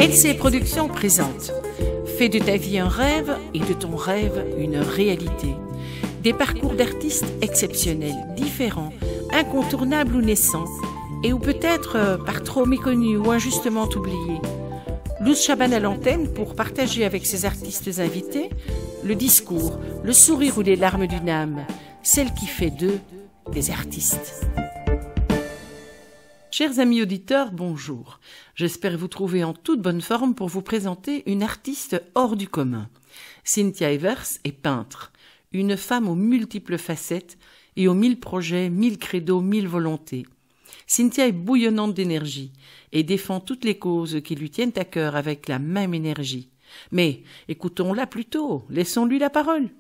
LC Productions présente. Fais de ta vie un rêve et de ton rêve une réalité. Des parcours d'artistes exceptionnels, différents, incontournables ou naissants, et ou peut-être par trop méconnus ou injustement oubliés. Luz Chaban à l'antenne pour partager avec ses artistes invités le discours, le sourire ou les larmes d'une âme, celle qui fait d'eux des artistes. Chers amis auditeurs, bonjour. J'espère vous trouver en toute bonne forme pour vous présenter une artiste hors du commun. Cynthia Evers est peintre, une femme aux multiples facettes et aux 1000 projets, 1000 credos, 1000 volontés. Cynthia est bouillonnante d'énergie et défend toutes les causes qui lui tiennent à cœur avec la même énergie. Mais écoutons-la plutôt, laissons-lui la parole.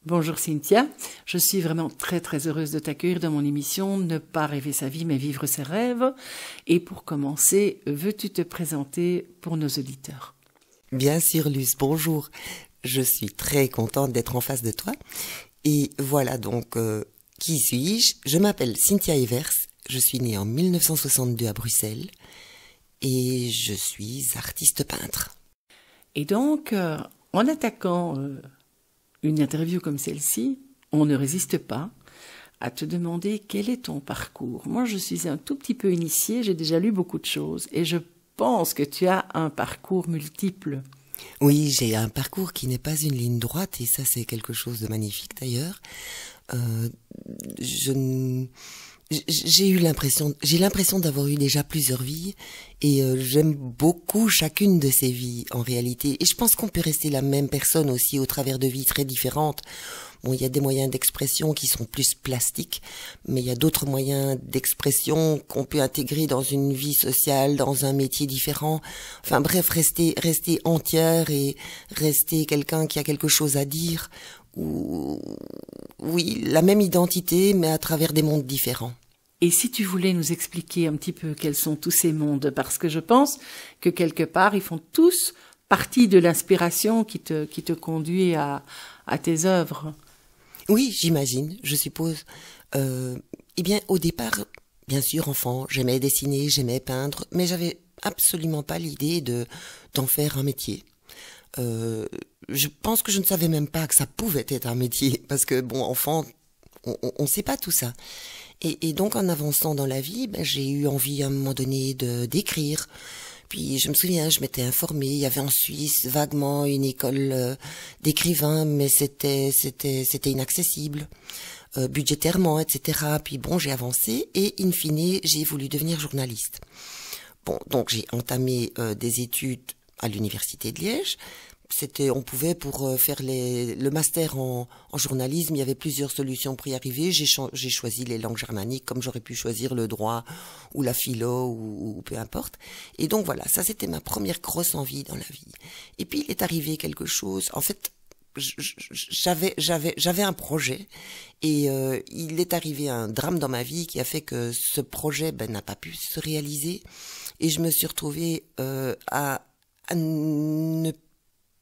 Bonjour Cynthia, je suis vraiment très heureuse de t'accueillir dans mon émission Ne pas rêver sa vie mais vivre ses rêves. Et pour commencer, veux-tu te présenter pour nos auditeurs? Bien sûr Luz, bonjour. Je suis très contente d'être en face de toi. Et voilà donc, qui suis-je? Je m'appelle Cynthia Evers, je suis née en 1962 à Bruxelles et je suis artiste peintre. Et donc, en attaquant une interview comme celle-ci, on ne résiste pas à te demander quel est ton parcours. Moi, je suis un tout petit peu initiée, j'ai déjà lu beaucoup de choses et je pense que tu as un parcours multiple. Oui, j'ai un parcours qui n'est pas une ligne droite et ça, c'est quelque chose de magnifique d'ailleurs. J'ai l'impression d'avoir eu déjà plusieurs vies et j'aime beaucoup chacune de ces vies en réalité. Et je pense qu'on peut rester la même personne aussi au travers de vies très différentes. Bon, il y a des moyens d'expression qui sont plus plastiques, mais il y a d'autres moyens d'expression qu'on peut intégrer dans une vie sociale, dans un métier différent. Enfin bref, rester entière et rester quelqu'un qui a quelque chose à dire. Ou oui, la même identité, mais à travers des mondes différents. Et si tu voulais nous expliquer un petit peu quels sont tous ces mondes, parce que je pense que quelque part, ils font tous partie de l'inspiration qui te conduit à tes œuvres. Oui, j'imagine, je suppose. Eh bien, au départ, bien sûr, enfant, j'aimais dessiner, j'aimais peindre, mais j'avais absolument pas l'idée d'en faire un métier. Je pense que je ne savais même pas que ça pouvait être un métier, parce que, bon, enfant, on sait pas tout ça. Et donc, en avançant dans la vie, j'ai eu envie à un moment donné d'écrire. Puis, je me souviens, je m'étais informée, il y avait en Suisse vaguement une école d'écrivains, mais c'était inaccessible, budgétairement, etc. Puis bon, j'ai avancé et, in fine, j'ai voulu devenir journaliste. Bon, donc j'ai entamé des études à l'université de Liège. On pouvait pour faire le master en journalisme, il y avait plusieurs solutions pour y arriver. J'ai choisi les langues germaniques, comme j'aurais pu choisir le droit ou la philo ou peu importe. Et donc voilà, ça c'était ma première grosse envie dans la vie. Et puis il est arrivé quelque chose. En fait, j'avais un projet et il est arrivé un drame dans ma vie qui a fait que ce projet n'a pas pu se réaliser et je me suis retrouvée à ne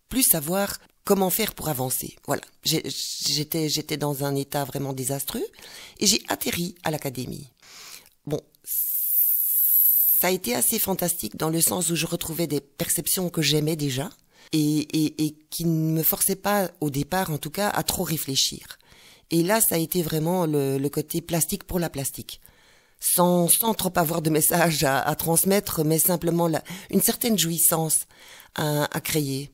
plus savoir comment faire pour avancer. Voilà, j'étais dans un état vraiment désastreux et j'ai atterri à l'académie. Bon, ça a été assez fantastique dans le sens où je retrouvais des perceptions que j'aimais déjà et qui ne me forçaient pas, au départ en tout cas, à trop réfléchir. Et là, ça a été vraiment le côté plastique pour la plastique. Sans trop avoir de message à transmettre, mais simplement une certaine jouissance à créer.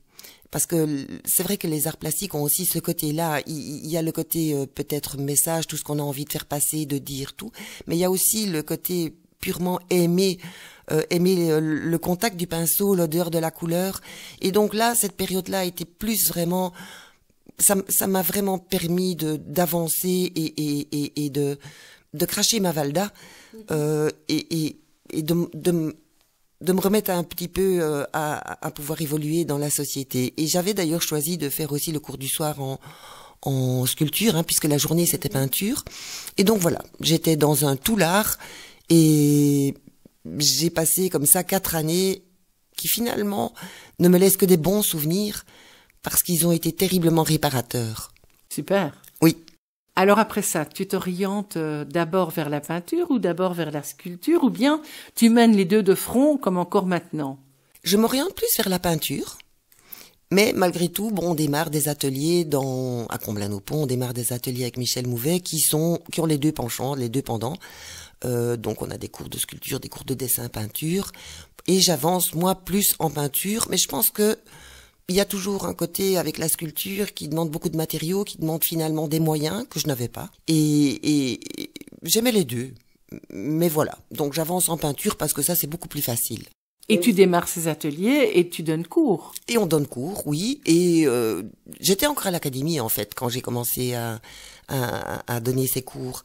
Parce que c'est vrai que les arts plastiques ont aussi ce côté-là. Il y a le côté peut-être message, tout ce qu'on a envie de faire passer, de dire, tout. Mais il y a aussi le côté purement aimer le contact du pinceau, l'odeur de la couleur. Et donc là, cette période-là a été plus vraiment... Ça m'a vraiment permis d'avancer et de cracher ma valda et de me remettre un petit peu à pouvoir évoluer dans la société. Et j'avais d'ailleurs choisi de faire aussi le cours du soir en sculpture, puisque la journée c'était peinture. Et donc voilà, j'étais dans un tout l'art et j'ai passé comme ça 4 années qui finalement ne me laissent que des bons souvenirs parce qu'ils ont été terriblement réparateurs. Super. Oui. Alors après ça, tu t'orientes d'abord vers la peinture ou d'abord vers la sculpture ou bien tu mènes les deux de front comme encore maintenant? je m'oriente plus vers la peinture. Mais malgré tout, bon, on démarre des ateliers à Comblain-au-Pont, on démarre des ateliers avec Michel Mouvet qui ont les deux penchants, les deux pendants. Donc on a des cours de sculpture, des cours de dessin, peinture. Et j'avance, moi, plus en peinture. Mais je pense que il y a toujours un côté avec la sculpture qui demande beaucoup de matériaux, qui demande finalement des moyens que je n'avais pas. Et j'aimais les deux. Mais voilà. Donc j'avance en peinture parce que ça, c'est beaucoup plus facile. Et tu démarres ces ateliers et tu donnes cours. Et on donne cours, oui. Et j'étais encore à l'académie, en fait, quand j'ai commencé à donner ces cours.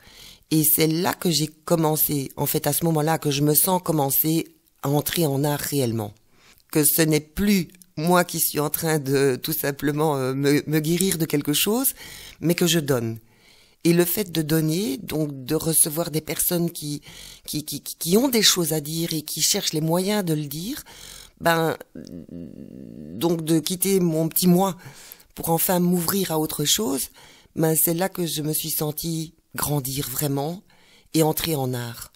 Et c'est là que j'ai commencé, en fait, à ce moment-là, que je me sens commencer à entrer en art réellement. Que ce n'est plus moi qui suis en train de tout simplement me guérir de quelque chose, mais que je donne. Et le fait de donner, donc de recevoir des personnes qui ont des choses à dire et qui cherchent les moyens de le dire, donc de quitter mon petit moi pour enfin m'ouvrir à autre chose, c'est là que je me suis sentie grandir vraiment et entrer en art.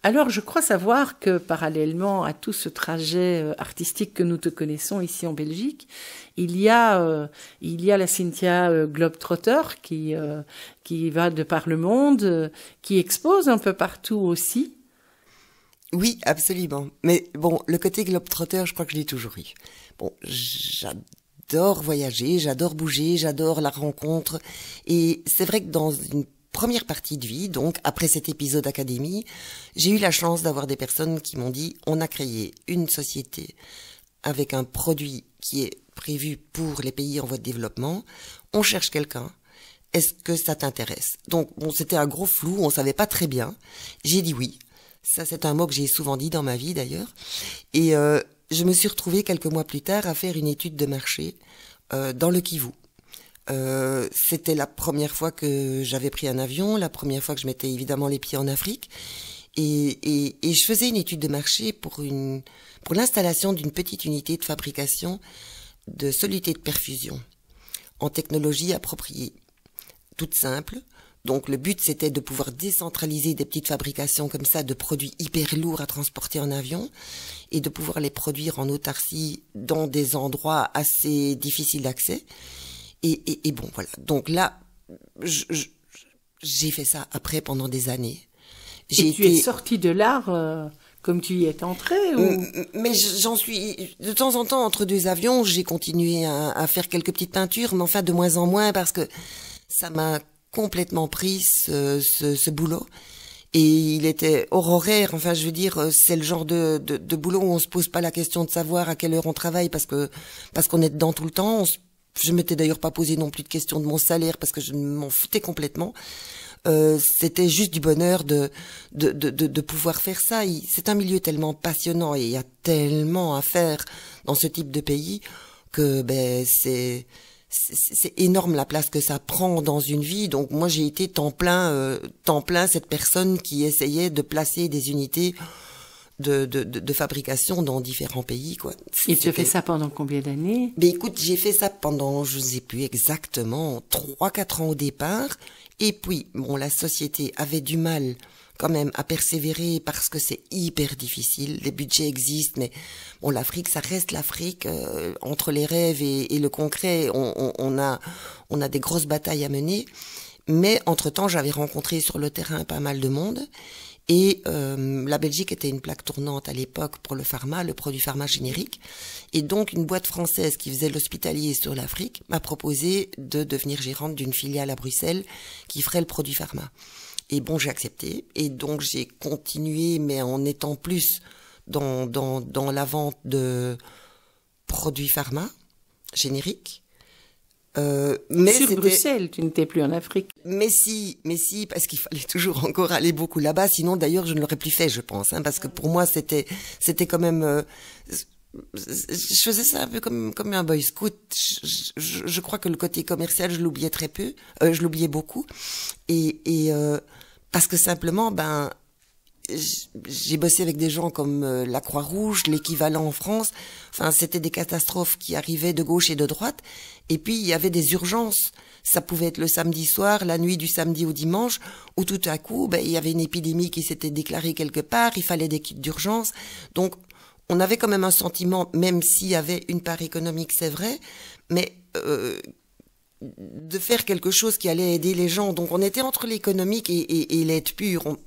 Alors, je crois savoir que parallèlement à tout ce trajet artistique que nous te connaissons ici en Belgique, il y a la Cynthia Globetrotter qui va de par le monde, qui expose un peu partout aussi. Oui, absolument. Mais bon, le côté Globetrotter, je crois que je l'ai toujours eu. Bon, j'adore voyager, j'adore bouger, j'adore la rencontre. Et c'est vrai que dans une première partie de vie, donc après cet épisode académie, j'ai eu la chance d'avoir des personnes qui m'ont dit on a créé une société avec un produit qui est prévu pour les pays en voie de développement, on cherche quelqu'un, est-ce que ça t'intéresse? Donc bon, c'était un gros flou, on savait pas très bien. J'ai dit oui. Ça c'est un mot que j'ai souvent dit dans ma vie d'ailleurs. Et je me suis retrouvée quelques mois plus tard à faire une étude de marché dans le Kivu. C'était la première fois que j'avais pris un avion, la première fois que je mettais évidemment les pieds en Afrique, et je faisais une étude de marché pour l'installation d'une petite unité de fabrication de solutés de perfusion en technologie appropriée, toute simple. Donc le but c'était de pouvoir décentraliser des petites fabrications comme ça de produits hyper lourds à transporter en avion et de pouvoir les produire en autarcie dans des endroits assez difficiles d'accès. Et bon voilà. Donc là, j'ai fait ça après pendant des années. Et tu es sortie de l'art comme tu y es entrée ou... Mais j'en suis... De temps en temps, entre deux avions, j'ai continué à faire quelques petites peintures, mais enfin de moins en moins parce que ça m'a complètement pris ce boulot. Et il était hors horaire, enfin je veux dire, c'est le genre de boulot où on se pose pas la question de savoir à quelle heure on travaille parce qu'on est dedans tout le temps. Je m'étais d'ailleurs pas posé non plus de question de mon salaire parce que je m'en foutais complètement. C'était juste du bonheur de pouvoir faire ça. C'est un milieu tellement passionnant et il y a tellement à faire dans ce type de pays que c'est énorme la place que ça prend dans une vie. Donc moi j'ai été temps plein cette personne qui essayait de placer des unités de fabrication dans différents pays, quoi. Et tu as fait ça pendant combien d'années? Ben écoute, j'ai fait ça pendant, je sais plus exactement, 3-4 ans au départ. Et puis, bon, la société avait du mal quand même à persévérer parce que c'est hyper difficile. Les budgets existent, mais bon, l'Afrique, ça reste l'Afrique. Entre les rêves et le concret, on a des grosses batailles à mener. Mais entre-temps, j'avais rencontré sur le terrain pas mal de monde. Et la Belgique était une plaque tournante à l'époque pour le pharma, le produit pharma générique. Et donc, une boîte française qui faisait l'hospitalier sur l'Afrique m'a proposé de devenir gérante d'une filiale à Bruxelles qui ferait le produit pharma. Et bon, j'ai accepté. Et donc, j'ai continué, mais en étant plus dans la vente de produits pharma génériques. Mais sur Bruxelles, tu n'étais plus en Afrique. Mais si, parce qu'il fallait toujours encore aller beaucoup là-bas. Sinon, d'ailleurs, je ne l'aurais plus fait, je pense, hein, parce que pour moi, c'était quand même. Je faisais ça un peu comme un boy scout. Je crois que le côté commercial, je l'oubliais très peu, je l'oubliais beaucoup, et parce que simplement, j'ai bossé avec des gens comme la Croix-Rouge, l'équivalent en France. Enfin, c'était des catastrophes qui arrivaient de gauche et de droite. Et puis, il y avait des urgences. Ça pouvait être le samedi soir, la nuit du samedi au dimanche, où tout à coup, il y avait une épidémie qui s'était déclarée quelque part, il fallait des kits d'urgence. Donc, on avait quand même un sentiment, même s'il y avait une part économique, c'est vrai, mais de faire quelque chose qui allait aider les gens. Donc on était entre l'économique et l'aide pure.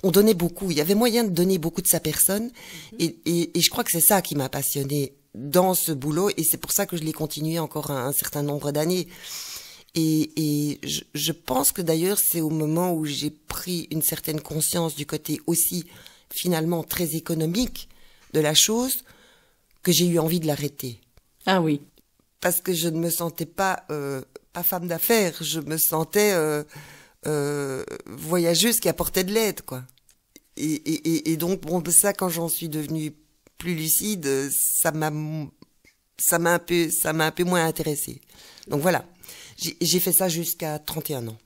On donnait beaucoup. Il y avait moyen de donner beaucoup de sa personne. Et je crois que c'est ça qui m'a passionnée dans ce boulot. Et c'est pour ça que je l'ai continué encore un certain nombre d'années. Et je pense que d'ailleurs c'est au moment où j'ai pris une certaine conscience du côté aussi finalement très économique de la chose que j'ai eu envie de l'arrêter. Ah oui. Parce que je ne me sentais pas femme d'affaires, je me sentais voyageuse qui apportait de l'aide, quoi. Et donc bon, ça, quand j'en suis devenue plus lucide, ça m'a un peu moins intéressée. Donc voilà, j'ai fait ça jusqu'à 31 ans.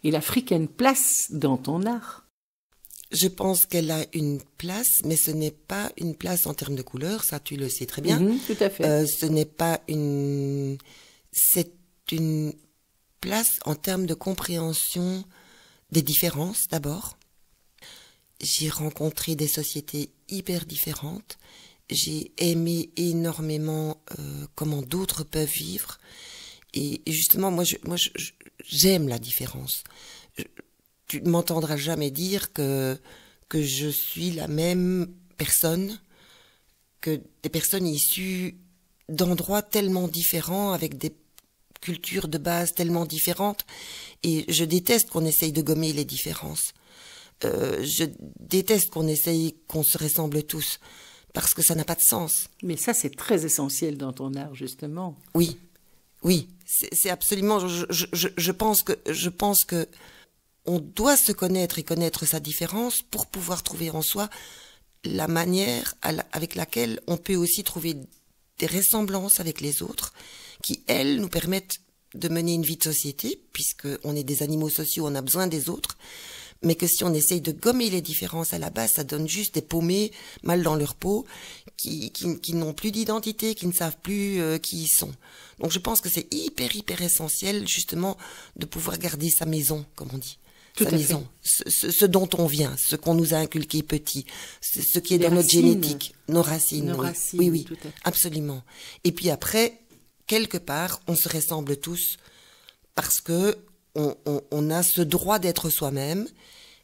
Et l'Afrique a une place dans ton art? Je pense qu'elle a une place, mais ce n'est pas une place en termes de couleur, ça tu le sais très bien. Tout à fait. Ce n'est pas c'est une place en termes de compréhension des différences d'abord. J'ai rencontré des sociétés hyper différentes. J'ai aimé énormément comment d'autres peuvent vivre. Et justement, moi, j'aime la différence. Tu ne m'entendras jamais dire que je suis la même personne que des personnes issues d'endroits tellement différents, avec des cultures de base tellement différentes. Et je déteste qu'on essaye de gommer les différences. Je déteste qu'on se ressemble tous, parce que ça n'a pas de sens. Mais ça, c'est très essentiel dans ton art, justement. Oui, c'est absolument... Je pense que on doit se connaître et connaître sa différence pour pouvoir trouver en soi la manière avec laquelle on peut aussi trouver des ressemblances avec les autres qui, elles, nous permettent de mener une vie de société, puisqu'on est des animaux sociaux, on a besoin des autres, mais que si on essaye de gommer les différences à la base, ça donne juste des paumés mal dans leur peau, qui n'ont plus d'identité, qui ne savent plus qui ils sont. Donc je pense que c'est hyper essentiel justement de pouvoir garder sa maison, comme on dit. Sa maison, ce dont on vient, ce qu'on nous a inculqué petit, ce qui est dans notre génétique, nos racines. Oui, absolument. Et puis après, quelque part, on se ressemble tous parce que on a ce droit d'être soi-même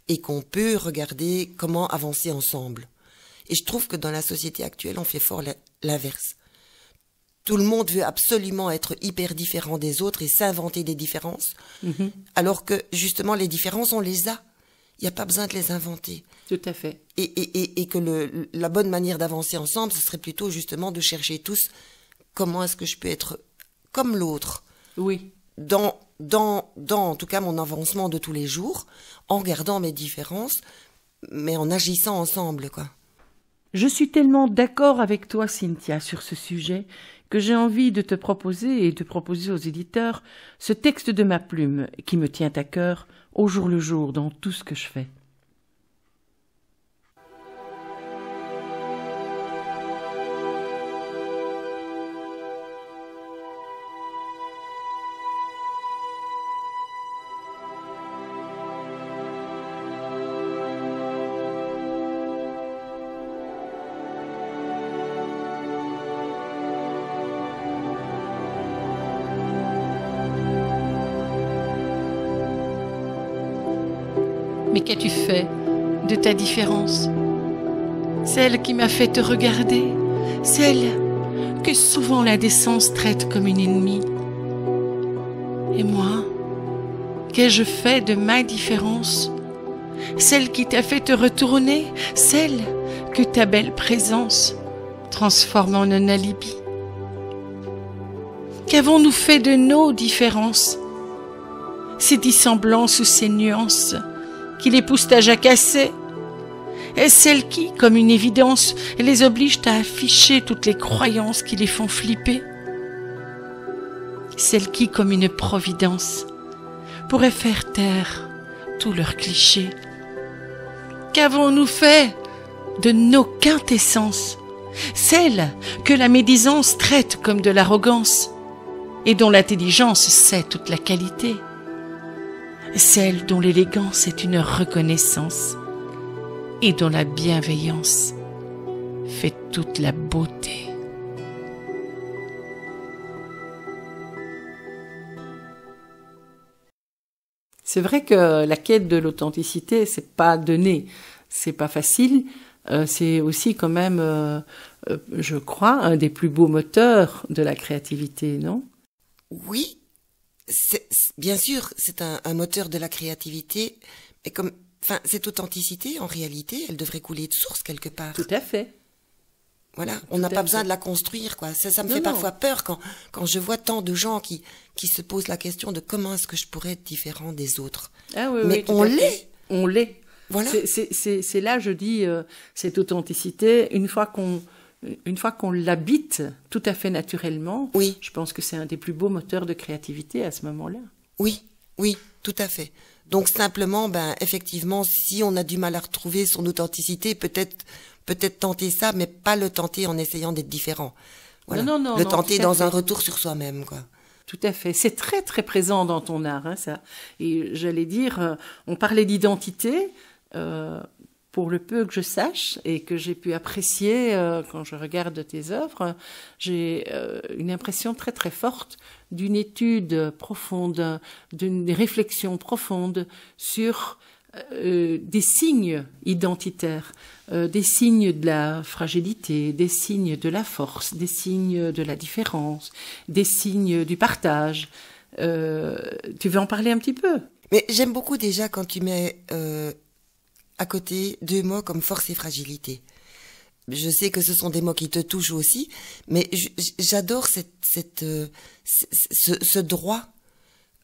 et qu'on peut regarder comment avancer ensemble. Et je trouve que dans la société actuelle, on fait fort l'inverse. Tout le monde veut absolument être hyper différent des autres et s'inventer des différences, alors que justement les différences, on les a. Il n'y a pas besoin de les inventer. Tout à fait. Et que la bonne manière d'avancer ensemble, ce serait plutôt justement de chercher tous comment est-ce que je peux être comme l'autre. Oui. Dans en tout cas mon avancement de tous les jours, en regardant mes différences, mais en agissant ensemble, quoi. Je suis tellement d'accord avec toi, Cynthia, sur ce sujet, que j'ai envie de te proposer et de proposer aux éditeurs ce texte de ma plume qui me tient à cœur au jour le jour dans tout ce que je fais. Mais qu'as-tu fait de ta différence? Celle qui m'a fait te regarder, celle que souvent l'indécence traite comme une ennemie. Et moi, qu'ai-je fait de ma différence? Celle qui t'a fait te retourner, celle que ta belle présence transforme en un alibi. Qu'avons-nous fait de nos différences? Ces dissemblances ou ces nuances qui les poussent à jacasser? Est-ce celles qui, comme une évidence, les obligent à afficher toutes les croyances qui les font flipper? Celles qui, comme une providence, pourraient faire taire tous leurs clichés? Qu'avons-nous fait de nos quintessences? Celles que la médisance traite comme de l'arrogance et dont l'intelligence sait toute la qualité? Celle dont l'élégance est une reconnaissance et dont la bienveillance fait toute la beauté. C'est vrai que la quête de l'authenticité, c'est pas donné, c'est pas facile. C'est aussi quand même, je crois, un des plus beaux moteurs de la créativité, non? Oui. Bien sûr, c'est un moteur de la créativité, mais cette authenticité, en réalité, elle devrait couler de source quelque part. Tout à fait. Voilà, on n'a pas besoin de la construire, quoi. Ça me fait parfois peur quand je vois tant de gens qui se posent la question de comment est-ce que je pourrais être différent des autres. Ah oui, mais oui, on l'est. On l'est. Voilà. C'est là, je dis, cette authenticité, une fois qu'on l'habite tout à fait naturellement, oui. Je pense que c'est un des plus beaux moteurs de créativité à ce moment-là. Oui, tout à fait. Donc simplement, effectivement, si on a du mal à retrouver son authenticité, peut-être tenter ça, mais pas le tenter en essayant d'être différent. Voilà. Non, le tenter dans un retour sur soi-même, quoi. Tout à fait. C'est très, très présent dans ton art, hein, ça. Et j'allais dire, on parlait d'identité. Pour le peu que je sache et que j'ai pu apprécier quand je regarde tes œuvres, j'ai une impression très très forte d'une étude profonde, d'une réflexion profonde sur des signes identitaires, des signes de la fragilité, des signes de la force, des signes de la différence, des signes du partage. Tu veux en parler un petit peu? Mais j'aime beaucoup déjà quand tu mets à côté 2 mots comme force et fragilité. Je sais que ce sont des mots qui te touchent aussi, mais j'adore ce droit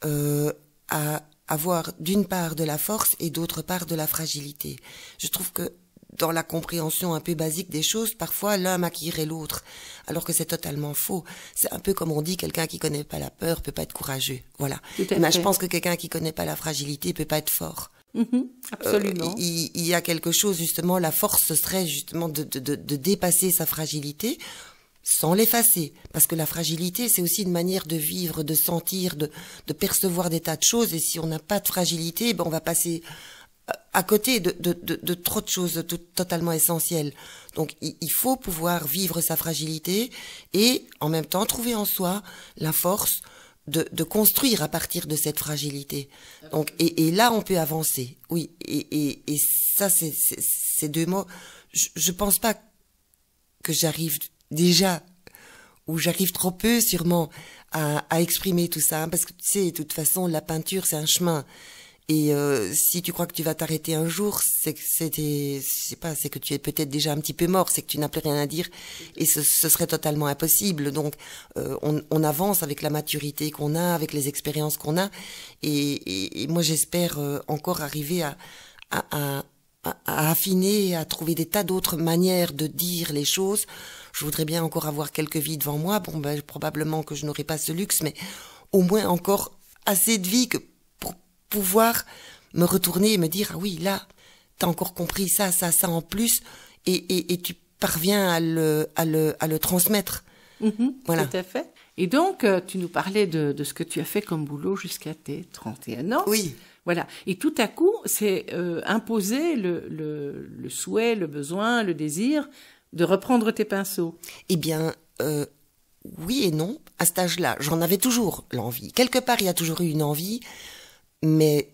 à avoir d'une part de la force et d'autre part de la fragilité. Je trouve que dans la compréhension un peu basique des choses, parfois l'un maquillerait l'autre, alors que c'est totalement faux. C'est un peu comme on dit, quelqu'un qui connaît pas la peur peut pas être courageux. Voilà. Mais je pense que quelqu'un qui connaît pas la fragilité peut pas être fort. Absolument. Il y a quelque chose, justement, la force, ce serait justement de dépasser sa fragilité sans l'effacer. Parce que la fragilité, c'est aussi une manière de vivre, de sentir, de percevoir des tas de choses. Et si on n'a pas de fragilité, ben on va passer à côté de trop de choses totalement essentielles. Donc il faut pouvoir vivre sa fragilité et en même temps trouver en soi la force de construire à partir de cette fragilité. Donc et là on peut avancer. Oui, et ça c'est deux mots. Je pense pas que j'arrive déjà, ou j'arrive trop peu sûrement à exprimer tout ça, hein, parce que tu sais, de toute façon la peinture c'est un chemin. Et si tu crois que tu vas t'arrêter un jour, c'est que tu es peut-être déjà un petit peu mort, c'est que tu n'as plus rien à dire, et ce serait totalement impossible. Donc on avance avec la maturité qu'on a, avec les expériences qu'on a, et moi j'espère encore arriver à affiner, à trouver des tas d'autres manières de dire les choses. Je voudrais bien encore avoir quelques vies devant moi. Bon, ben probablement que je n'aurai pas ce luxe, mais au moins encore assez de vie que pouvoir me retourner et me dire, ah oui, là, t'as encore compris ça en plus, et tu parviens à le transmettre. Voilà. Tout à fait. Et donc, tu nous parlais de ce que tu as fait comme boulot jusqu'à tes 31 ans. Oui. Voilà. Et tout à coup, c'est imposer le souhait, le besoin, le désir de reprendre tes pinceaux. Eh bien, oui et non. À cet âge-là, j'en avais toujours l'envie. Quelque part, il y a toujours eu une envie, mais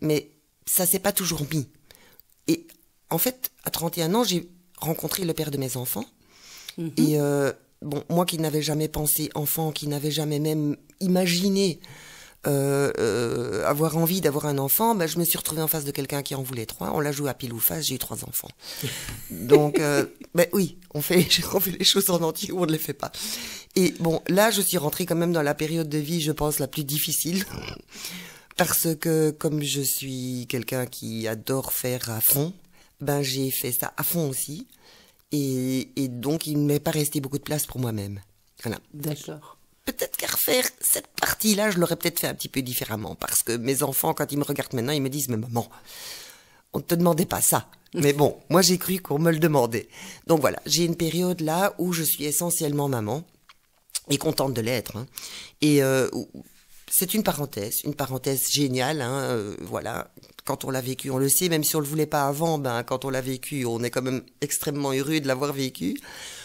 ça s'est pas toujours mis. Et en fait, à 31 ans, j'ai rencontré le père de mes enfants. Et bon, moi qui n'avais jamais pensé enfant, qui n'avais jamais même imaginé avoir envie d'avoir un enfant, ben, je me suis retrouvée en face de quelqu'un qui en voulait 3. On l'a joué à pile ou face, j'ai eu 3 enfants. Donc, ben oui, on fait les choses en entier ou on ne les fait pas. Et bon, là, je suis rentrée quand même dans la période de vie, je pense, la plus difficile. Parce que comme je suis quelqu'un qui adore faire à fond, ben j'ai fait ça à fond aussi. Et donc, il ne m'est pas resté beaucoup de place pour moi-même. Voilà. D'accord. Peut-être qu'à refaire cette partie-là, je l'aurais peut-être fait un petit peu différemment. Parce que mes enfants, quand ils me regardent maintenant, ils me disent « Mais maman, on ne te demandait pas ça. » Mais bon, moi j'ai cru qu'on me le demandait. Donc voilà, j'ai une période là où je suis essentiellement maman. Et contente de l'être. Hein. Et c'est une parenthèse géniale. Hein, voilà, quand on l'a vécu, on le sait. Même si on le voulait pas avant, ben quand on l'a vécu, on est quand même extrêmement heureux de l'avoir vécu.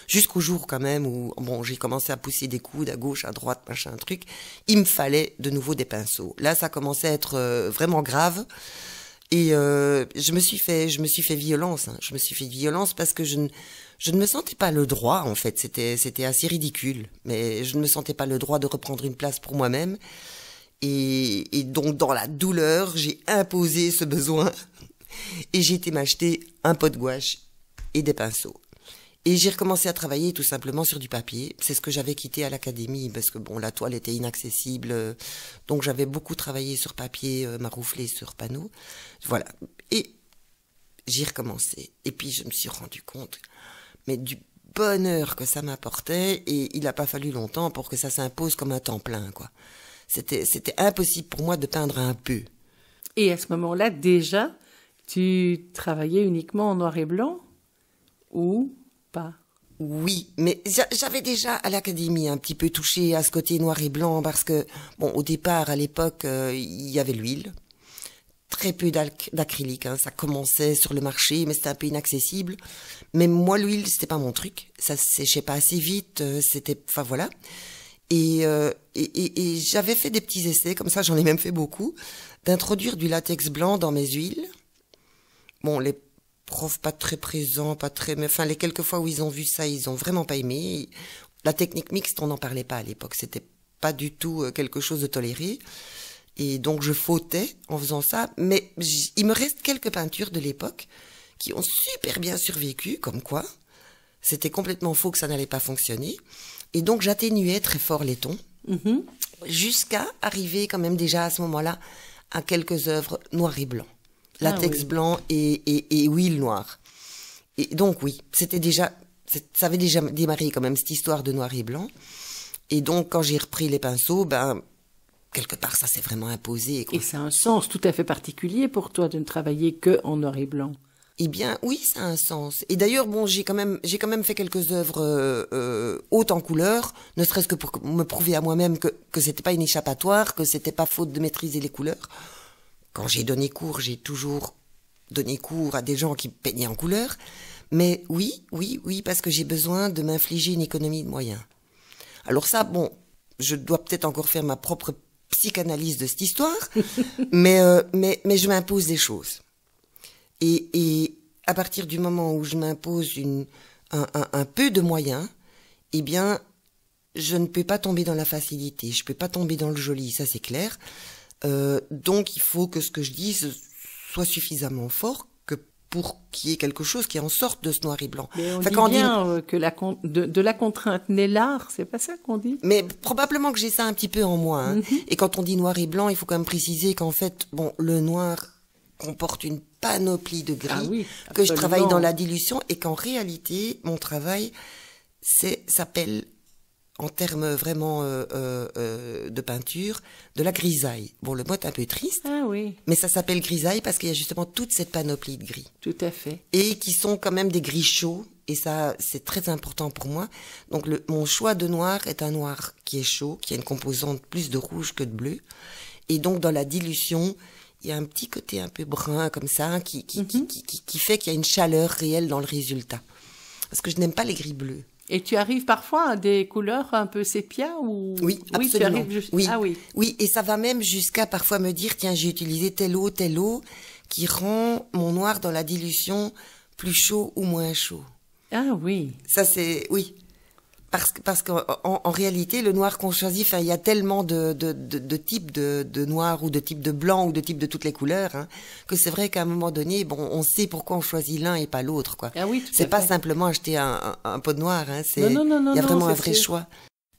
Jusqu'au jour quand même où bon, j'ai commencé à pousser des coudes à gauche, à droite, machin truc. Il me fallait de nouveau des pinceaux. Là, ça commençait à être vraiment grave. Et je me suis fait violence. Hein. Je me suis fait violence parce que je ne me sentais pas le droit, en fait. C'était assez ridicule. Mais je ne me sentais pas le droit de reprendre une place pour moi-même. Et donc, dans la douleur, j'ai imposé ce besoin. Et j'ai été m'acheter un pot de gouache et des pinceaux. Et j'ai recommencé à travailler tout simplement sur du papier. C'est ce que j'avais quitté à l'académie parce que bon, la toile était inaccessible. Donc j'avais beaucoup travaillé sur papier, marouflé sur panneau. Voilà. Et j'ai recommencé. Et puis je me suis rendu compte, mais du bonheur que ça m'apportait. Et il n'a pas fallu longtemps pour que ça s'impose comme un temps plein, quoi. C'était impossible pour moi de peindre un peu. Et à ce moment-là, déjà, tu travaillais uniquement en noir et blanc ou pas? Oui, mais j'avais déjà à l'académie un petit peu touché à ce côté noir et blanc parce que, bon, au départ, à l'époque, il y avait l'huile. Très peu d'acrylique, hein, ça commençait sur le marché, mais c'était un peu inaccessible. Mais moi, l'huile, c'était pas mon truc. Ça séchait pas assez vite, enfin voilà. Et j'avais fait des petits essais, comme ça, j'en ai même fait beaucoup, d'introduire du latex blanc dans mes huiles. Bon, les profs pas très présents, mais enfin les quelques fois où ils ont vu ça, ils ont vraiment pas aimé. La technique mixte, on n'en parlait pas à l'époque, c'était pas du tout quelque chose de toléré. Et donc je fautais en faisant ça, mais il me reste quelques peintures de l'époque qui ont super bien survécu, comme quoi c'était complètement faux que ça n'allait pas fonctionner. Et donc j'atténuais très fort les tons, jusqu'à arriver quand même déjà à ce moment-là à quelques œuvres noir et blanc. Latex blanc et huile noire. Et donc oui, ça avait déjà démarré quand même cette histoire de noir et blanc. Et donc quand j'ai repris les pinceaux, ben quelque part, ça s'est vraiment imposé, quoi. Et ça a un sens tout à fait particulier pour toi de ne travailler que en noir et blanc. Eh bien, oui, ça a un sens. Et d'ailleurs, bon, j'ai quand même fait quelques œuvres hautes en couleurs, ne serait-ce que pour me prouver à moi-même que c'était pas une échappatoire, que c'était pas faute de maîtriser les couleurs. Quand j'ai donné cours, j'ai toujours donné cours à des gens qui peignaient en couleurs. Mais oui, parce que j'ai besoin de m'infliger une économie de moyens. Alors ça, bon, je dois peut-être encore faire ma propre psychanalyse de cette histoire, mais je m'impose des choses. Et à partir du moment où je m'impose un peu de moyens, eh bien, je ne peux pas tomber dans la facilité, je peux pas tomber dans le joli, ça c'est clair. Donc il faut que ce que je dise soit suffisamment fort pour qu'il y ait quelque chose qui en sorte de ce noir et blanc. Mais on dit bien que de la contrainte naît l'art, c'est pas ça qu'on dit? Mais probablement que j'ai ça un petit peu en moi. Hein. Et quand on dit noir et blanc, il faut quand même préciser qu'en fait, bon, le noir comporte une panoplie de gris que je travaille dans la dilution et qu'en réalité, mon travail s'appelle, en termes vraiment de peinture, de la grisaille. Bon, le mot est un peu triste, mais ça s'appelle grisaille parce qu'il y a justement toute cette panoplie de gris. Tout à fait. Et qui sont quand même des gris chauds, et ça, c'est très important pour moi. Donc, mon choix de noir est un noir qui est chaud, qui a une composante plus de rouge que de bleu. Et donc, dans la dilution, il y a un petit côté un peu brun comme ça, qui fait qu'il y a une chaleur réelle dans le résultat. Parce que je n'aime pas les gris bleus. Et tu arrives parfois à des couleurs un peu sépia ou... Oui, absolument. Oui, et ça va même jusqu'à parfois me dire, tiens, j'ai utilisé telle eau, qui rend mon noir dans la dilution plus chaud ou moins chaud. Ah oui. Ça c'est, oui. Parce qu'en réalité, le noir qu'on choisit, enfin, il y a tellement de types de noir ou de types de blanc ou de types de toutes les couleurs, hein, que c'est vrai qu'à un moment donné, bon, on sait pourquoi on choisit l'un et pas l'autre, quoi. Ah oui, c'est pas simplement acheter un pot de noir, hein, il y a vraiment un vrai choix.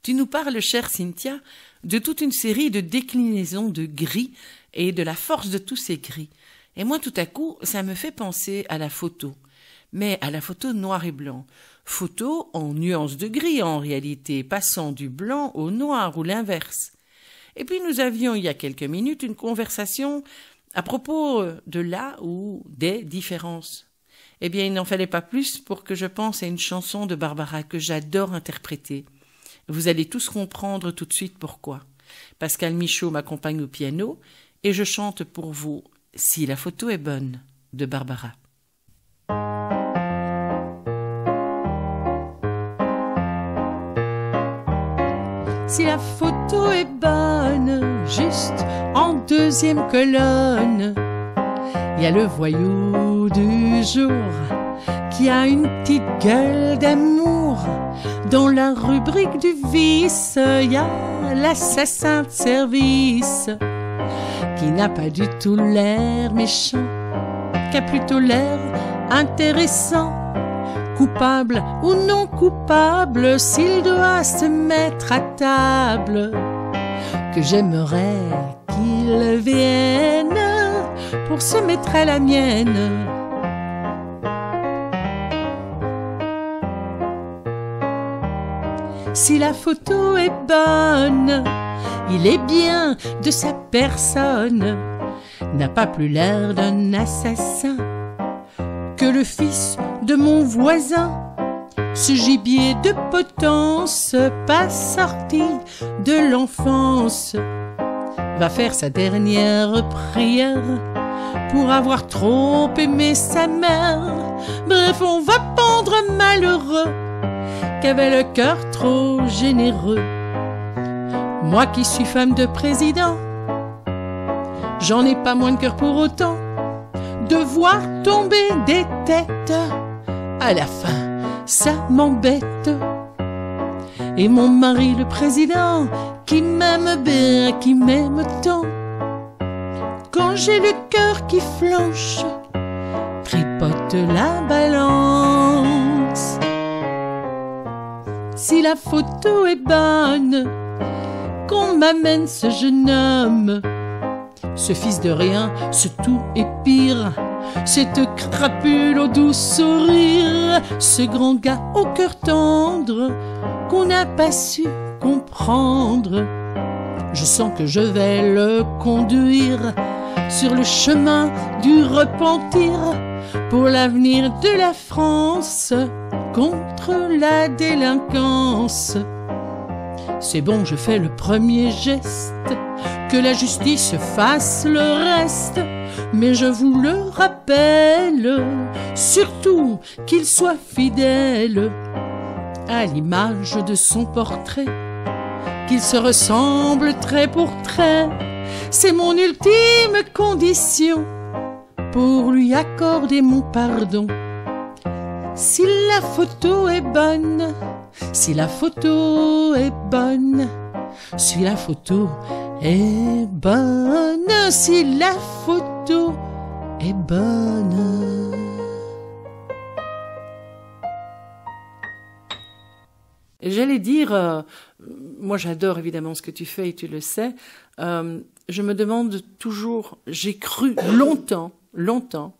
Tu nous parles, chère Cynthia, de toute une série de déclinaisons de gris et de la force de tous ces gris. Et moi, tout à coup, ça me fait penser à la photo. Mais à la photo noir et blanc. Photo en nuances de gris en réalité, passant du blanc au noir ou l'inverse. Et puis nous avions il y a quelques minutes une conversation à propos de la ou des différences. Eh bien, il n'en fallait pas plus pour que je pense à une chanson de Barbara que j'adore interpréter. Vous allez tous comprendre tout de suite pourquoi. Pascal Michaud m'accompagne au piano et je chante pour vous « Si la photo est bonne » de Barbara. Si la photo est bonne, juste en deuxième colonne, il y a le voyou du jour qui a une petite gueule d'amour. Dans la rubrique du vice, il y a l'assassin de service qui n'a pas du tout l'air méchant, qui a plutôt l'air intéressant. Coupable ou non coupable, s'il doit se mettre à table, que j'aimerais qu'il vienne pour se mettre à la mienne. Si la photo est bonne, il est bien de sa personne, n'a pas plus l'air d'un assassin que le fils de mon voisin, ce gibier de potence, pas sorti de l'enfance, va faire sa dernière prière pour avoir trop aimé sa mère. Bref, on va pendre malheureux qu'avait le cœur trop généreux. Moi qui suis femme de président, j'en ai pas moins de cœur pour autant de voir tomber des têtes. À la fin, ça m'embête. Et mon mari, le président, qui m'aime bien, qui m'aime tant, quand j'ai le cœur qui flanche, tripote la balance. Si la photo est bonne, qu'on m'amène ce jeune homme, ce fils de rien, ce tout est pire, cette crapule au doux sourire, ce grand gars au cœur tendre qu'on n'a pas su comprendre. Je sens que je vais le conduire sur le chemin du repentir pour l'avenir de la France contre la délinquance. C'est bon, je fais le premier geste, que la justice fasse le reste, mais je vous le rappelle, surtout qu'il soit fidèle à l'image de son portrait, qu'il se ressemble trait pour trait. C'est mon ultime condition pour lui accorder mon pardon. Si la photo est bonne, si la photo est bonne, si la photo est bonne, si la photo est bonne. J'allais dire, moi j'adore évidemment ce que tu fais et tu le sais, je me demande toujours, j'ai cru longtemps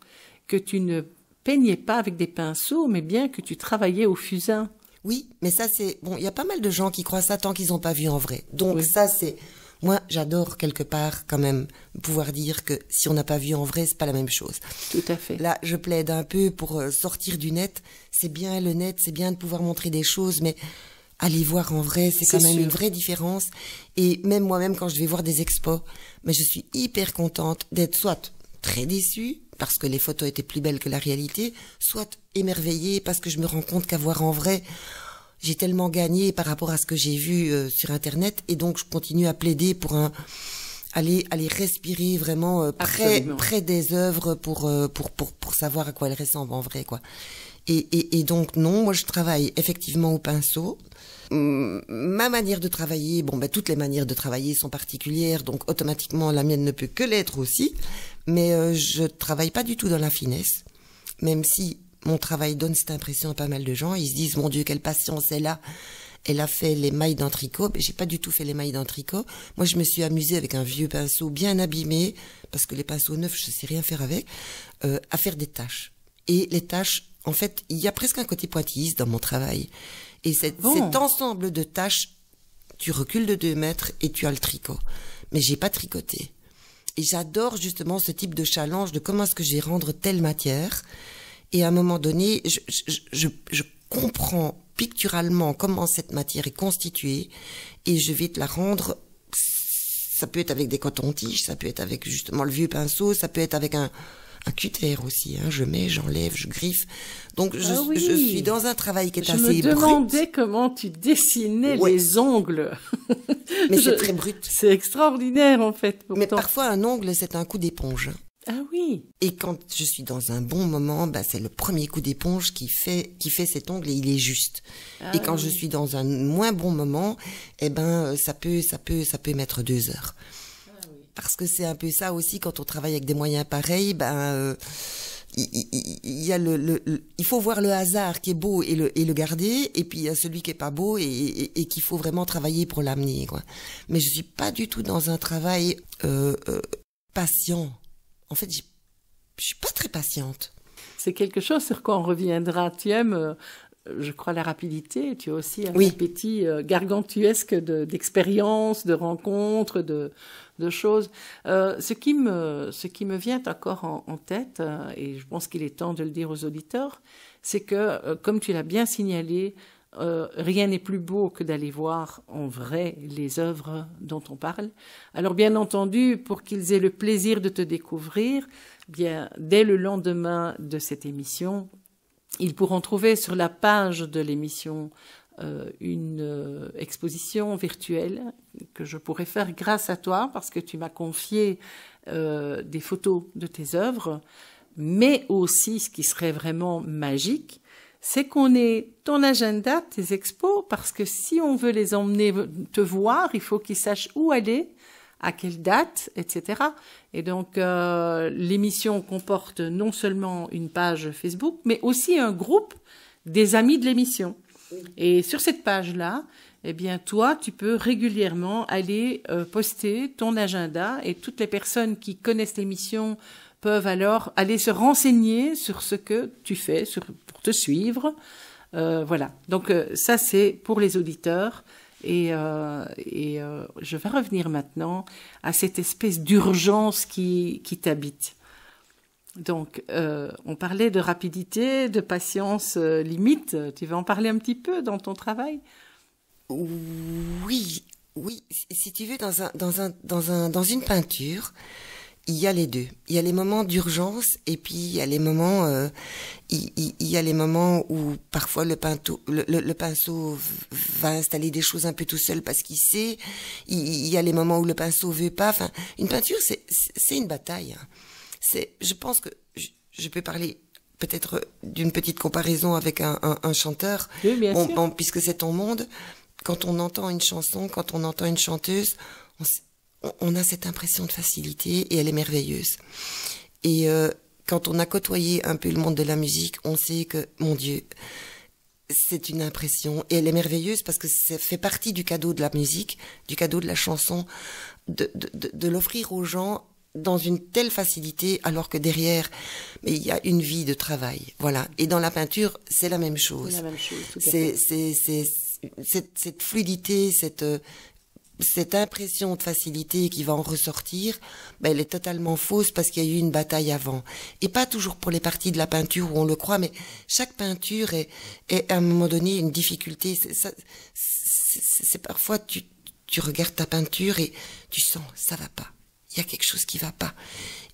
que tu ne peignais pas avec des pinceaux, mais bien que tu travaillais au fusain. Oui, mais ça c'est... Bon, il y a pas mal de gens qui croient ça tant qu'ils n'ont pas vu en vrai. Donc oui. Ça c'est... Moi, j'adore quelque part quand même pouvoir dire que si on n'a pas vu en vrai, c'est pas la même chose. Tout à fait. Là, je plaide un peu pour sortir du net. C'est bien le net, c'est bien de pouvoir montrer des choses, mais aller voir en vrai, c'est quand même une vraie différence. Et même moi-même, quand je vais voir des expos, mais je suis hyper contente d'être soit très déçue, parce que les photos étaient plus belles que la réalité, soit émerveillée parce que je me rends compte qu'à voir en vrai, j'ai tellement gagné par rapport à ce que j'ai vu sur Internet, et donc je continue à plaider pour aller respirer vraiment près des œuvres pour savoir à quoi elles ressemblent en vrai, quoi. Et donc non, moi je travaille effectivement au pinceau. Ma manière de travailler, toutes les manières de travailler sont particulières, donc automatiquement la mienne ne peut que l'être aussi, mais je travaille pas du tout dans la finesse, même si mon travail donne cette impression à pas mal de gens. Ils se disent, mon Dieu, quelle patience elle a fait les mailles d'un tricot. Mais j'ai pas du tout fait les mailles d'un tricot. Moi, je me suis amusée avec un vieux pinceau bien abîmé, parce que les pinceaux neufs, je sais rien faire avec, à faire des taches. Et les taches, en fait, il y a presque un côté pointilliste dans mon travail. Et cet ensemble de taches, tu recules de 2 mètres et tu as le tricot. Mais j'ai pas tricoté. Et j'adore justement ce type de challenge de comment est-ce que je vais rendre telle matière. Et à un moment donné, je comprends picturalement comment cette matière est constituée et je vais te la rendre. Ça peut être avec des cotons-tiges, ça peut être avec justement le vieux pinceau, ça peut être avec un cutter aussi, hein. Je mets, j'enlève, je griffe. Donc je suis dans un travail qui est assez brut. Je me demandais comment tu dessinais les ongles. Mais c'est très brut. C'est extraordinaire en fait. Pourtant. Mais parfois un ongle, c'est un coup d'éponge. Ah oui. Et quand je suis dans un bon moment, c'est le premier coup d'éponge qui fait cet ongle et il est juste. Et quand je suis dans un moins bon moment, ça peut mettre 2 heures. Parce que c'est un peu ça aussi quand on travaille avec des moyens pareils, il faut voir le hasard qui est beau et le garder, et puis il y a celui qui est pas beau et qu'il faut vraiment travailler pour l'amener, quoi. Mais je suis pas du tout dans un travail patient. En fait, je suis pas très patiente. C'est quelque chose sur quoi on reviendra. Tu aimes, je crois, la rapidité. Tu as aussi un appétit gargantuesque d'expériences, de rencontres, de choses. Ce qui me vient encore en tête, et je pense qu'il est temps de le dire aux auditeurs, c'est que, comme tu l'as bien signalé, rien n'est plus beau que d'aller voir en vrai les œuvres dont on parle. Alors bien entendu, pour qu'ils aient le plaisir de te découvrir, bien dès le lendemain de cette émission, ils pourront trouver sur la page de l'émission une exposition virtuelle que je pourrais faire grâce à toi, parce que tu m'as confié des photos de tes œuvres, mais aussi ce qui serait vraiment magique, c'est qu'on ait ton agenda, tes expos, parce que si on veut les emmener te voir, il faut qu'ils sachent où aller, à quelle date, etc. Et donc, l'émission comporte non seulement une page Facebook, mais aussi un groupe des amis de l'émission. Et sur cette page-là, eh bien, toi, tu peux régulièrement aller poster ton agenda, et toutes les personnes qui connaissent l'émission peuvent alors aller se renseigner sur ce que tu fais, pour te suivre. Voilà. Donc ça, c'est pour les auditeurs. Je vais revenir maintenant à cette espèce d'urgence qui t'habite. Donc, on parlait de rapidité, de patience limite. Tu veux en parler un petit peu dans ton travail? Oui, oui. Si tu veux, dans une peinture, il y a les deux. Il y a les moments d'urgence et puis il y a les moments, il y a les moments où parfois le pinceau va installer des choses un peu tout seul parce qu'il sait. Il y a les moments où le pinceau veut pas. Enfin, une peinture, c'est une bataille. Je pense que je peux parler peut-être d'une petite comparaison avec un chanteur. Oui, bien sûr. Bon, puisque c'est ton monde, quand on entend une chanson, quand on entend une chanteuse, on a cette impression de facilité et elle est merveilleuse. Et quand on a côtoyé un peu le monde de la musique, on sait que, mon Dieu, c'est une impression. Et elle est merveilleuse parce que ça fait partie du cadeau de la musique, du cadeau de la chanson, de l'offrir aux gens dans une telle facilité, alors que derrière, mais il y a une vie de travail. Voilà. Et dans la peinture, c'est la même chose. C'est la même chose, tout à fait. Cette fluidité, cette impression de facilité qui va en ressortir, elle est totalement fausse parce qu'il y a eu une bataille avant. Et pas toujours pour les parties de la peinture où on le croit, mais chaque peinture est à un moment donné une difficulté. C'est parfois tu regardes ta peinture et tu sens ça va pas. Il y a quelque chose qui va pas.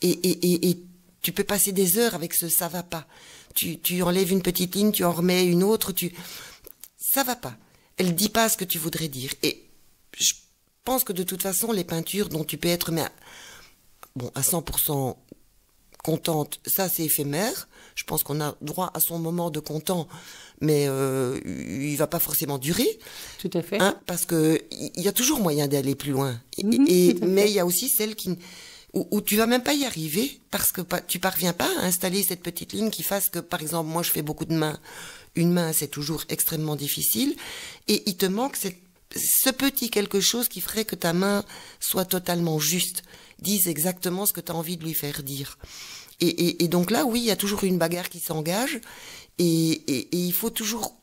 Et tu peux passer des heures avec ce ça va pas. Tu enlèves une petite ligne, tu en remets une autre, ça va pas. Elle dit pas ce que tu voudrais dire. Et je pense que de toute façon, les peintures dont tu peux être à 100% contente, ça c'est éphémère. Je pense qu'on a droit à son moment de content, mais il va pas forcément durer. Tout à fait. Parce que il y a toujours moyen d'aller plus loin. Mais il y a aussi celles où tu vas même pas y arriver parce que tu parviens pas à installer cette petite ligne qui fasse que, par exemple, moi je fais beaucoup de mains. Une main, c'est toujours extrêmement difficile. Et il te manque ce petit quelque chose qui ferait que ta main soit totalement juste, dise exactement ce que tu as envie de lui faire dire. Et donc là, oui, il y a toujours une bagarre qui s'engage et il faut toujours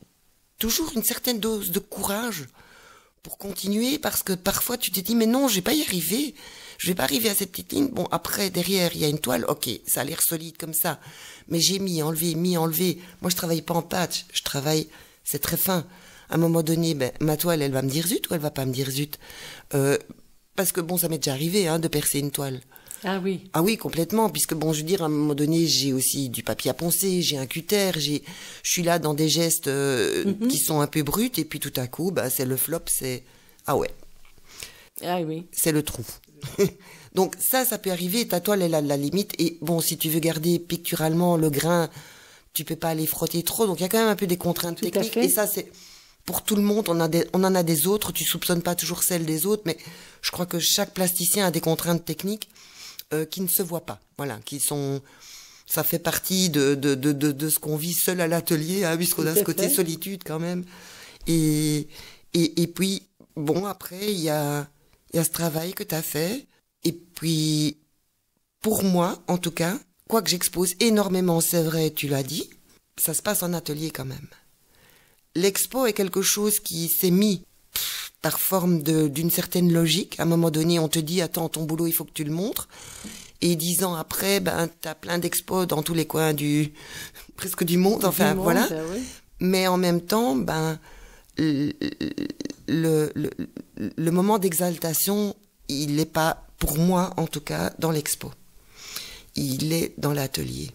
une certaine dose de courage pour continuer parce que parfois tu te dis mais non, je vais pas y arriver. Je vais pas arriver à cette petite ligne. Bon, après, derrière, il y a une toile. Ok, ça a l'air solide comme ça. Mais j'ai enlevé. Moi, je travaille pas en patch. C'est très fin. À un moment donné, ma toile, elle va me dire zut ou elle va pas me dire zut. Parce que bon, ça m'est déjà arrivé, de percer une toile. Ah oui. Ah oui, complètement. Puisque bon, je veux dire, à un moment donné, j'ai aussi du papier à poncer, j'ai un cutter, je suis là dans des gestes qui sont un peu bruts. Et puis tout à coup, c'est le flop, ah ouais. Ah oui. C'est le trou. Donc ça peut arriver, ta toile elle a la limite et bon, si tu veux garder picturalement le grain, tu peux pas aller frotter trop, donc il y a quand même un peu des contraintes techniques et ça c'est pour tout le monde, on en a des autres, tu soupçonnes pas toujours celles des autres, mais je crois que chaque plasticien a des contraintes techniques qui ne se voient pas, voilà, ça fait partie de ce qu'on vit seul à l'atelier, puisqu'on a ce côté solitude quand même, et puis bon, après il y a ce travail que tu as fait. Et puis, pour moi, en tout cas, quoique j'expose énormément, c'est vrai, tu l'as dit, ça se passe en atelier quand même. L'expo est quelque chose qui s'est mis par forme d'une certaine logique. À un moment donné, on te dit, attends, ton boulot, il faut que tu le montres. Et 10 ans après, t'as plein d'expos dans tous les coins presque du monde, voilà. Oui. Mais en même temps, le moment d'exaltation, il n'est pas, pour moi en tout cas, dans l'expo. Il est dans l'atelier.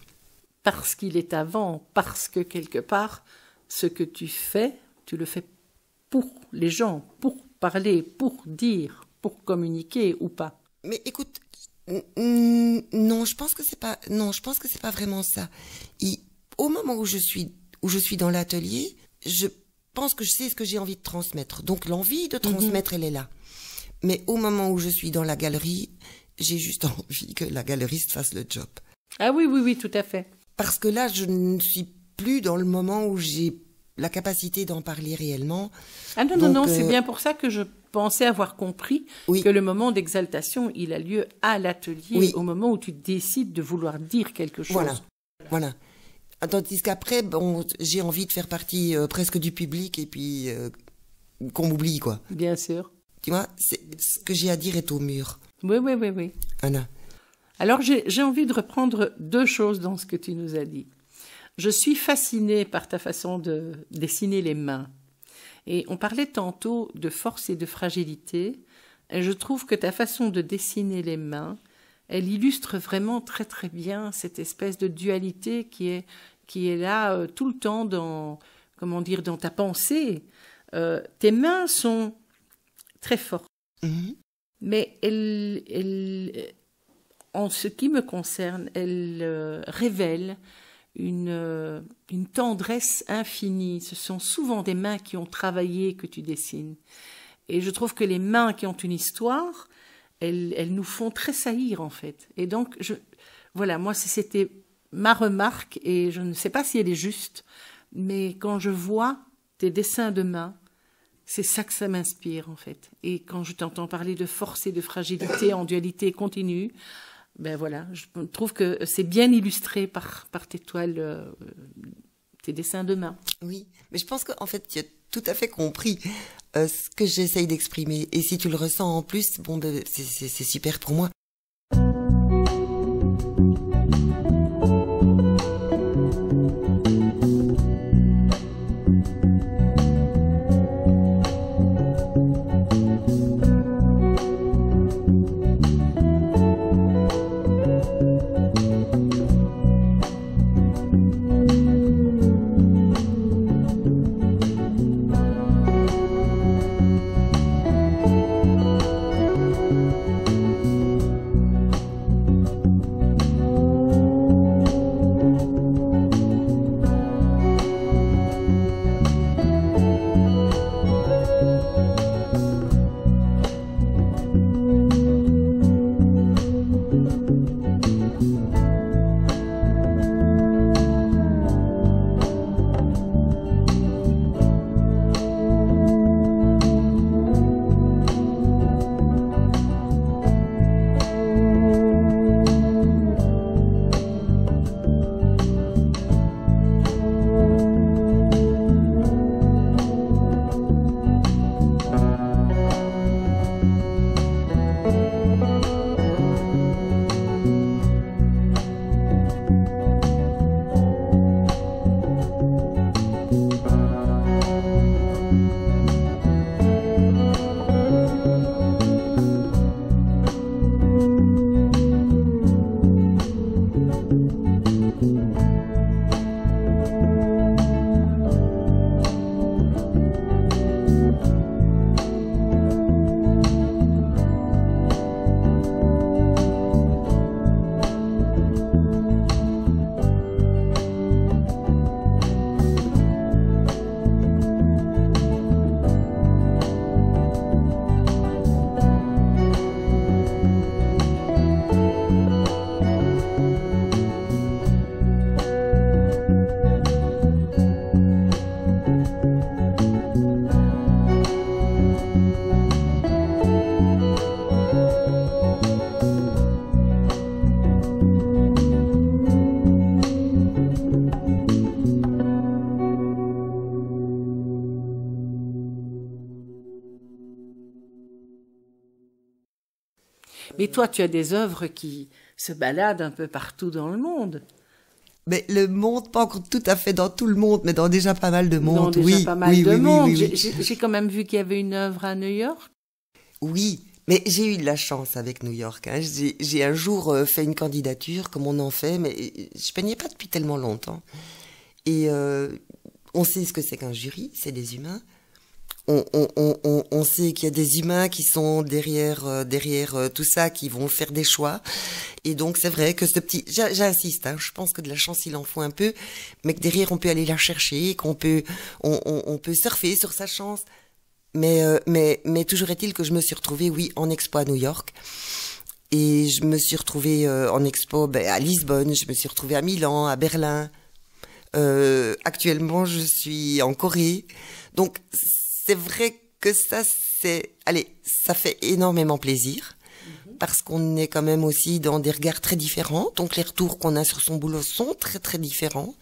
Parce qu'il est avant, parce que quelque part, ce que tu le fais pour les gens, pour parler, pour dire, pour communiquer ou pas. Mais écoute, non, je pense que c'est pas vraiment ça. Au moment où je suis dans l'atelier, je pense que je sais ce que j'ai envie de transmettre. Donc l'envie de transmettre, elle est là. Mais au moment où je suis dans la galerie, j'ai juste envie que la galeriste fasse le job. Ah oui, tout à fait. Parce que là, je ne suis plus dans le moment où j'ai la capacité d'en parler réellement. Ah non, c'est bien pour ça que je pensais avoir compris oui. que le moment d'exaltation, il a lieu à l'atelier, oui. au moment où tu décides de vouloir dire quelque chose. Voilà. Tandis qu'après, j'ai envie de faire partie presque du public et puis qu'on m'oublie, quoi. Bien sûr. Tu vois, ce que j'ai à dire est au mur. Oui, oui, oui, oui. Anna. Alors, j'ai envie de reprendre 2 choses dans ce que tu nous as dit. Je suis fascinée par ta façon de dessiner les mains. Et on parlait tantôt de force et de fragilité. Et je trouve que ta façon de dessiner les mains, elle illustre vraiment très très bien cette espèce de dualité qui est là tout le temps dans, comment dire, dans ta pensée. Tes mains sont très fortes, mais en ce qui me concerne, elles révèlent une tendresse infinie. Ce sont souvent des mains qui ont travaillé que tu dessines. Et je trouve que les mains qui ont une histoire, elles nous font tressaillir en fait. Et donc, voilà, moi c'était ma remarque et je ne sais pas si elle est juste, mais quand je vois tes dessins de mains, c'est ça que ça m'inspire en fait. Et quand je t'entends parler de force et de fragilité en dualité continue, ben voilà, je trouve que c'est bien illustré par tes toiles, tes dessins de main. Oui, mais je pense qu'en fait, tu as tout à fait compris ce que j'essaye d'exprimer. Et si tu le ressens en plus, bon, ben, c'est super pour moi. Mais toi, tu as des œuvres qui se baladent un peu partout dans le monde. Mais le monde, pas encore tout à fait dans tout le monde, mais dans déjà pas mal de monde. Dans déjà oui, pas mal oui, de oui, monde. oui, oui, oui. J'ai quand même vu qu'il y avait une œuvre à New York. Oui, mais j'ai eu de la chance avec New York. Hein. J'ai un jour fait une candidature, comme on en fait, mais je peignais pas depuis tellement longtemps. Et on sait ce que c'est qu'un jury, c'est des humains. On sait qu'il y a des humains qui sont derrière tout ça, qui vont faire des choix. Et donc c'est vrai que ce petit, j'insiste, hein, je pense que de la chance il en faut un peu, mais que derrière on peut aller la chercher, on peut surfer sur sa chance. Mais toujours est-il que je me suis retrouvée, oui, en expo à New York. Et je me suis retrouvée en expo à Lisbonne, je me suis retrouvée à Milan, à Berlin. Actuellement, je suis en Corée. Donc, c'est vrai que ça fait énormément plaisir. Parce qu'on est quand même aussi dans des regards très différents. Donc, les retours qu'on a sur son boulot sont très, très différents.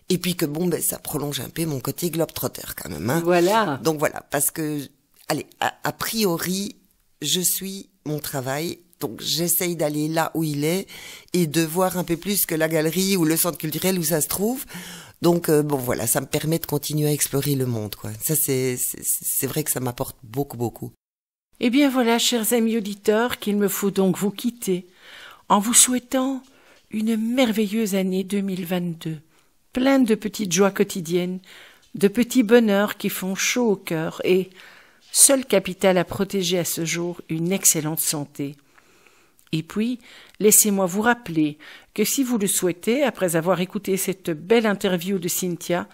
Et puis que bon, ça prolonge un peu mon côté globetrotter quand même. Hein. Voilà. Donc voilà, parce que, allez, a priori, je suis mon travail. Donc j'essaye d'aller là où il est et de voir un peu plus que la galerie ou le centre culturel où ça se trouve. Donc bon voilà, ça me permet de continuer à explorer le monde, quoi. Ça c'est vrai que ça m'apporte beaucoup. Eh bien voilà, chers amis auditeurs, qu'il me faut donc vous quitter en vous souhaitant une merveilleuse année 2022, pleine de petites joies quotidiennes, de petits bonheurs qui font chaud au cœur et, seul capital à protéger à ce jour, une excellente santé. Et puis, laissez-moi vous rappeler que si vous le souhaitez, après avoir écouté cette belle interview de Cynthia,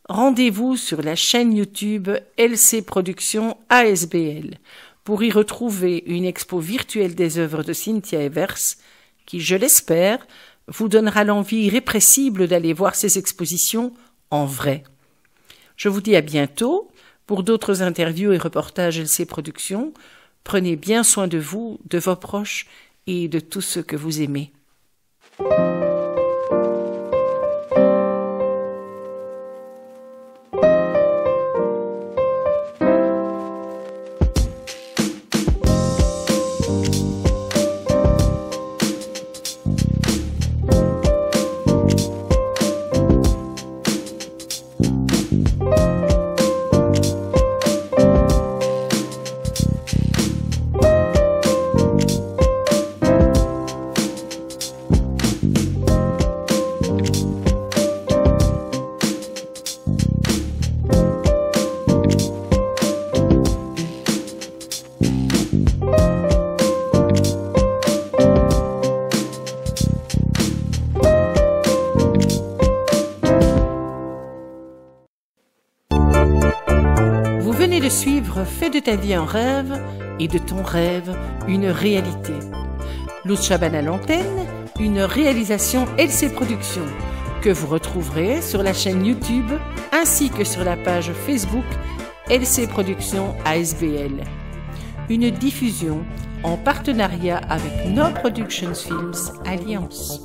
rendez-vous sur la chaîne YouTube LC Productions ASBL pour y retrouver une expo virtuelle des œuvres de Cynthia Evers qui, je l'espère, vous donnera l'envie irrépressible d'aller voir ces expositions en vrai. Je vous dis à bientôt pour d'autres interviews et reportages LC Productions. Prenez bien soin de vous, de vos proches et de tous ceux que vous aimez. De suivre Fais de ta vie un rêve et de ton rêve une réalité. Luz Chaban à l'antenne, une réalisation LC Productions que vous retrouverez sur la chaîne YouTube ainsi que sur la page Facebook LC Productions ASBL. Une diffusion en partenariat avec No Productions Films Alliance.